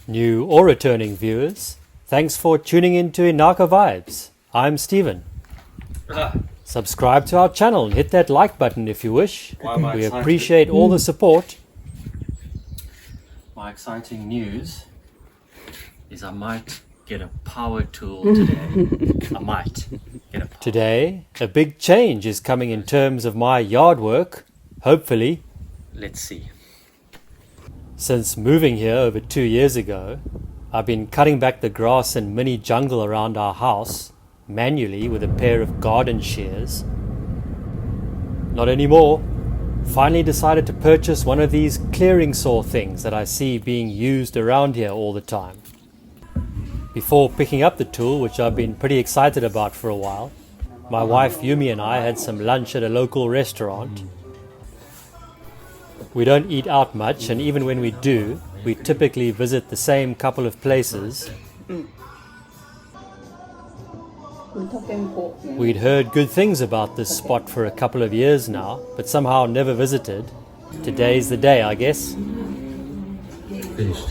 New or returning viewers, thanks for tuning in to Inaka Vibes. I'm Steven. Subscribe to our channel and hit that like button if you wish. We appreciate all the support. My exciting news is I might get a power tool today. I might get a power. Today, a big change is coming in terms of my yard work. Hopefully. Let's see. Since moving here over 2 years ago, I've been cutting back the grass and mini jungle around our house manually with a pair of garden shears. Not anymore. Finally decided to purchase one of these clearing saw things that I see being used around here all the time. Before picking up the tool, which I've been pretty excited about for a while, my wife Yumi and I had some lunch at a local restaurant. We don't eat out much, and even when we do, we typically visit the same couple of places. We'd heard good things about this spot for a couple of years now, but somehow never visited. Today's the day, I guess. Finished.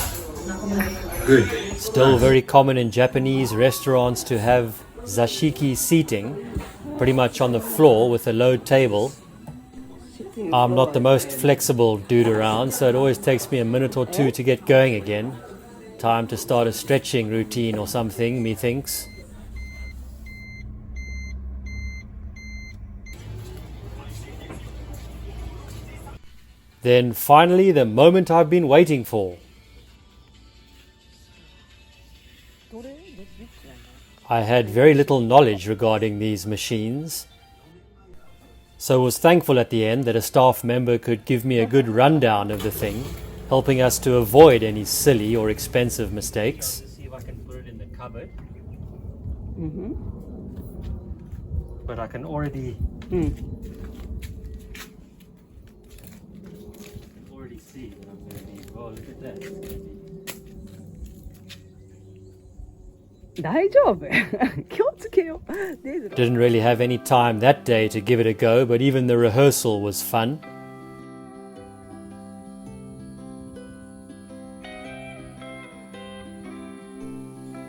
Good. Still very common in Japanese restaurants to have zashiki seating, pretty much on the floor with a low table. I'm not the most flexible dude around, so it always takes me a minute or two to get going again. Time to start a stretching routine or something, methinks. Then finally, the moment I've been waiting for. I had very little knowledge regarding these machines, so was thankful at the end that a staff member could give me a good rundown of the thing, helping us to avoid any silly or expensive mistakes. See if I can put it in the cupboard. But I can already see what I'm going to need. Oh, look at that. Didn't really have any time that day to give it a go, but even the rehearsal was fun.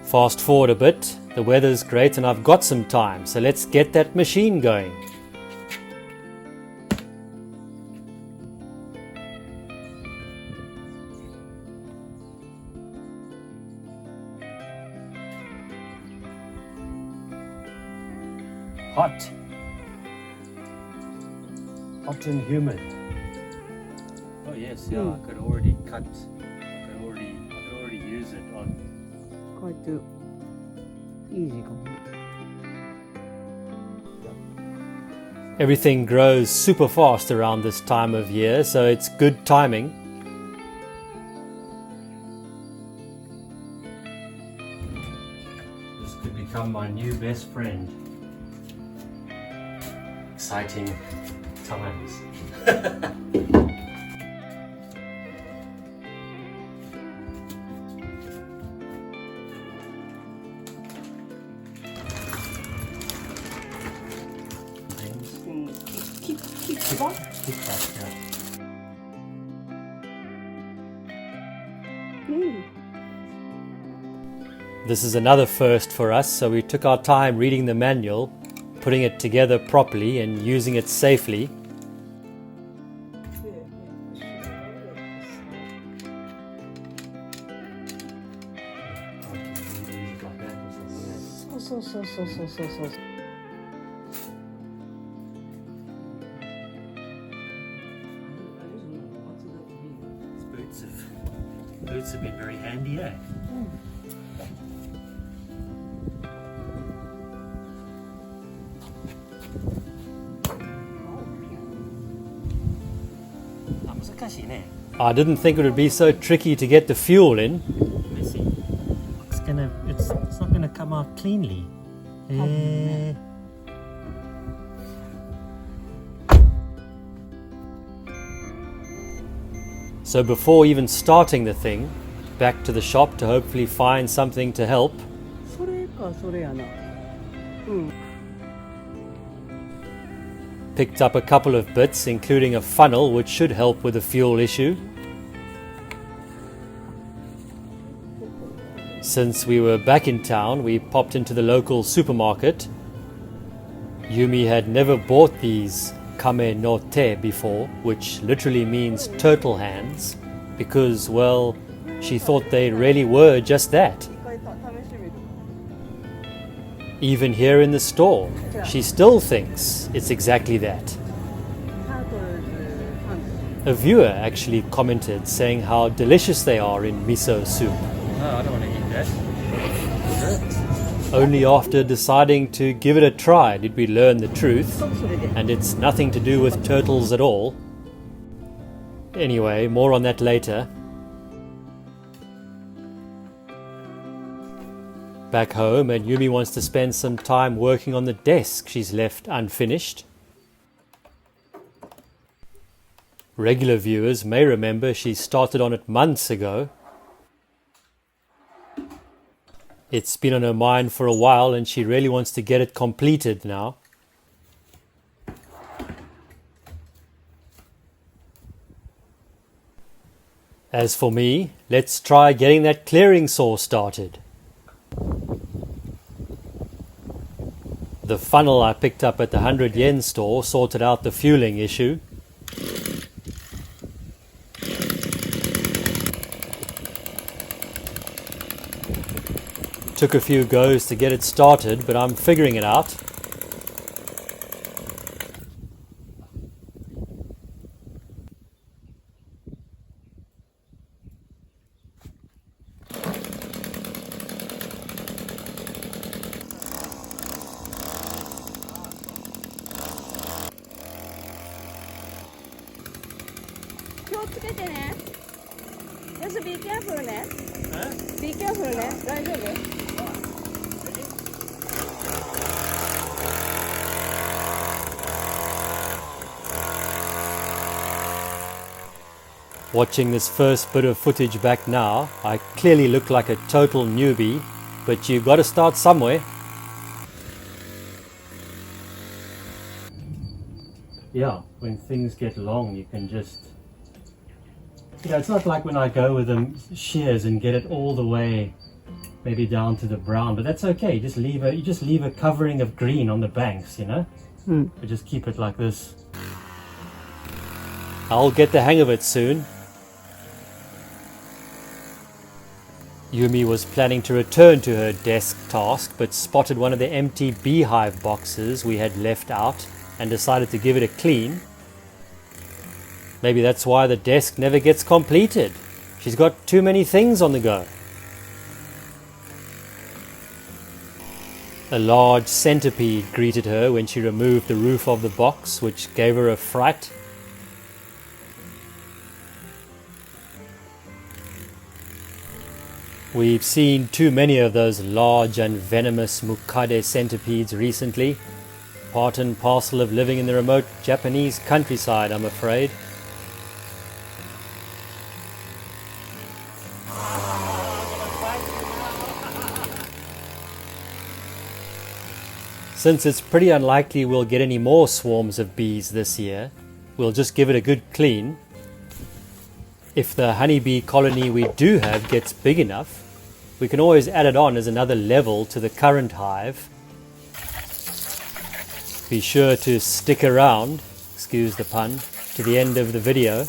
Fast forward a bit, the weather's great and I've got some time, so let's get that machine going. Hot and humid. Oh yes, yeah, I could already cut. I could already use it on. Quite easy. Everything grows super fast around this time of year, so it's good timing. This could become my new best friend. Exciting times. This is another first for us, so we took our time reading the manual, putting it together properly and using it safely. Boots have been very handy, eh? I didn't think it would be so tricky to get the fuel in. Messy. It's not gonna come out cleanly. So before even starting the thing, back to the shop to hopefully find something to help. picked up a couple of bits, including a funnel which should help with the fuel issue. Since we were back in town, we popped into the local supermarket. Yumi had never bought these Kame no te before, which literally means turtle hands, because, well, she thought they really were just that. Even here in the store, she still thinks it's exactly that. A viewer actually commented saying how delicious they are in miso soup. No, I don't want to eat that. Only after deciding to give it a try did we learn the truth, and it's nothing to do with turtles at all. Anyway, more on that later. Back home, and Yumi wants to spend some time working on the desk she's left unfinished. Regular viewers may remember she started on it months ago. It's been on her mind for a while and she really wants to get it completed now. As for me, let's try getting that clearing saw started. The funnel I picked up at the 100 yen store sorted out the fueling issue. Took a few goes to get it started, but I'm figuring it out. Just be careful, Be careful, Watching this first bit of footage back now, I clearly look like a total newbie, but you gotta start somewhere. Yeah, when things get long, you can just... it's not like when I go with the shears and get it all the way, maybe down to the brown, but that's okay. You just leave a covering of green on the banks, you know? But just keep it like this. I'll get the hang of it soon. Yumi was planning to return to her desk task, but spotted one of the empty beehive boxes we had left out and decided to give it a clean. Maybe that's why the desk never gets completed. She's got too many things on the go. A large centipede greeted her when she removed the roof of the box, which gave her a fright. We've seen too many of those large and venomous mukade centipedes recently. Part and parcel of living in the remote Japanese countryside, I'm afraid. Since it's pretty unlikely we'll get any more swarms of bees this year, we'll just give it a good clean. If the honeybee colony we do have gets big enough, we can always add it on as another level to the current hive. Be sure to stick around, excuse the pun, to the end of the video.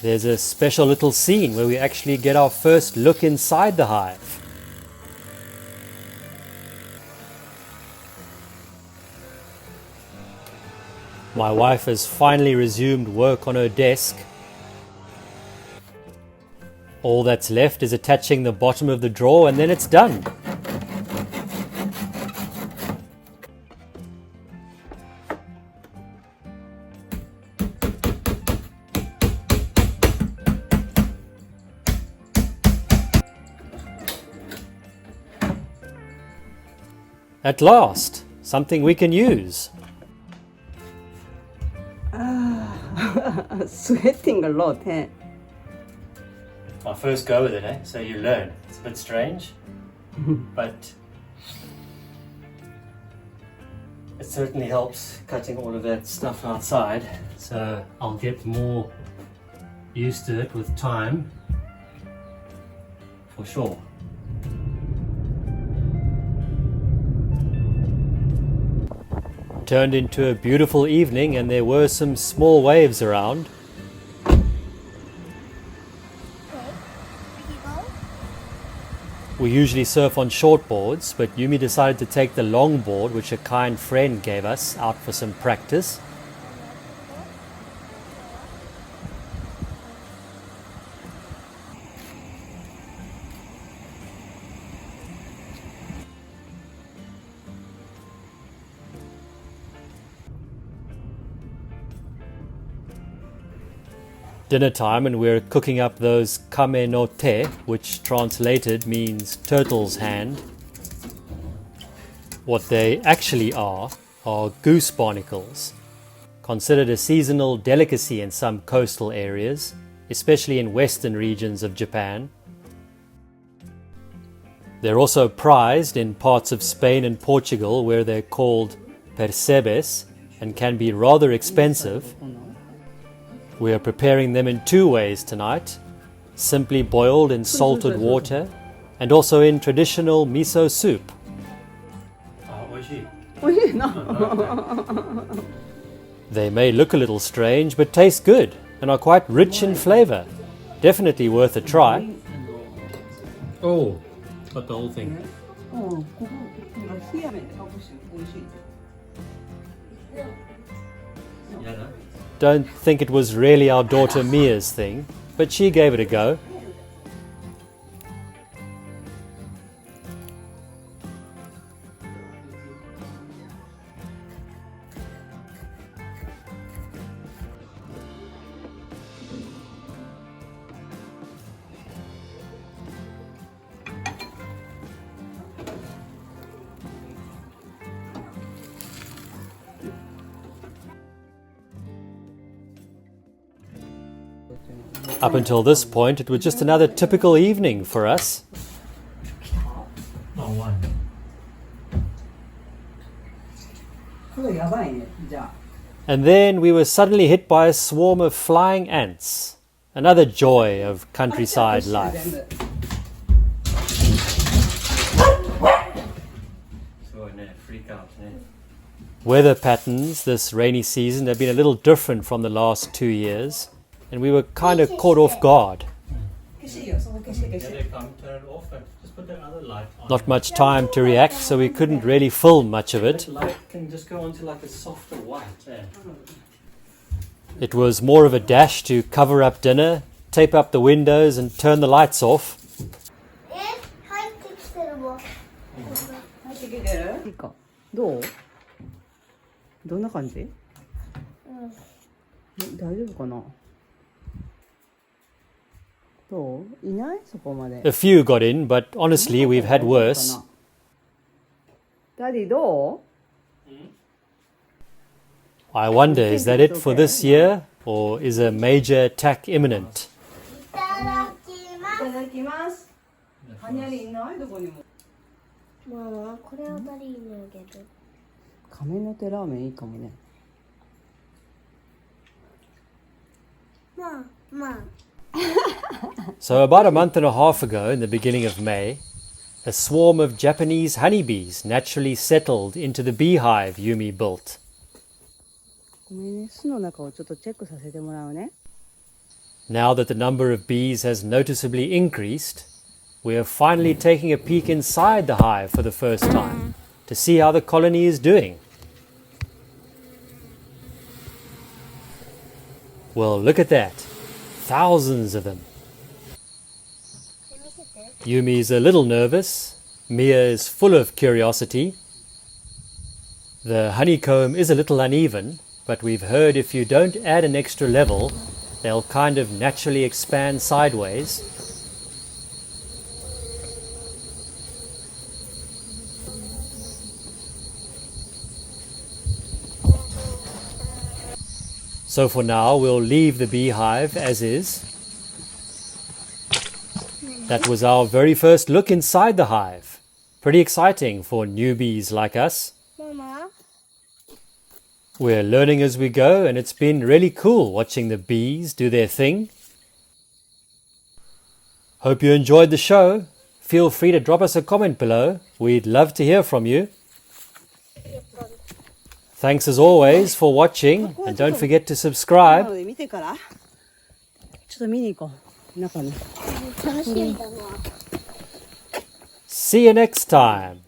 There's a special little scene where we actually get our first look inside the hive. My wife has finally resumed work on her desk. All that's left is attaching the bottom of the drawer and then it's done. At last, something we can use. Sweating a lot, My first go with it, so you learn. It's a bit strange, but It certainly helps cutting all of that stuff outside, so I'll get more used to it with time, for sure. Turned into a beautiful evening and there were some small waves around. We usually surf on short boards, but Yumi decided to take the long board which a kind friend gave us out for some practice. Dinner time, and we're cooking up those Kame no te, which translated means turtle's hand. What they actually are goose barnacles, considered a seasonal delicacy in some coastal areas, especially in western regions of Japan. They're also prized in parts of Spain and Portugal where they're called percebes and can be rather expensive. We are preparing them in two ways tonight, simply boiled in salted water and also in traditional miso soup. They may look a little strange but taste good and are quite rich in flavor. Definitely worth a try. Oh, got the whole thing. Don't think it was really our daughter Mia's thing, but she gave it a go. Up until this point, it was just another typical evening for us. And then we were suddenly hit by a swarm of flying ants. Another joy of countryside life. Weather patterns this rainy season have been a little different from the last 2 years. And we were kind of caught off guard. Not much time to react, so we couldn't really film much of it. It was more of a dash to cover up dinner, tape up the windows and turn the lights off. A few got in, but honestly, we've had worse. I wonder, is that it for this year, or is a major attack imminent? So about a month and a half ago, in the beginning of May, a swarm of Japanese honeybees naturally settled into the beehive Yumi built. Now that the number of bees has noticeably increased, we are finally taking a peek inside the hive for the first time to see how the colony is doing. Well, look at that. Thousands of them. Yumi is a little nervous. Mia is full of curiosity. The honeycomb is a little uneven, but we've heard if you don't add an extra level, they'll kind of naturally expand sideways. So for now, we'll leave the beehive as is. That was our very first look inside the hive. Pretty exciting for newbies like us. Mama, We're learning as we go, and it's been really cool watching the bees do their thing. Hope you enjoyed the show. Feel free to drop us a comment below. We'd love to hear from you. Thanks as always for watching, and don't forget to subscribe. 見てからちょっと見に行こう中に 楽しみだわ。 See you next time.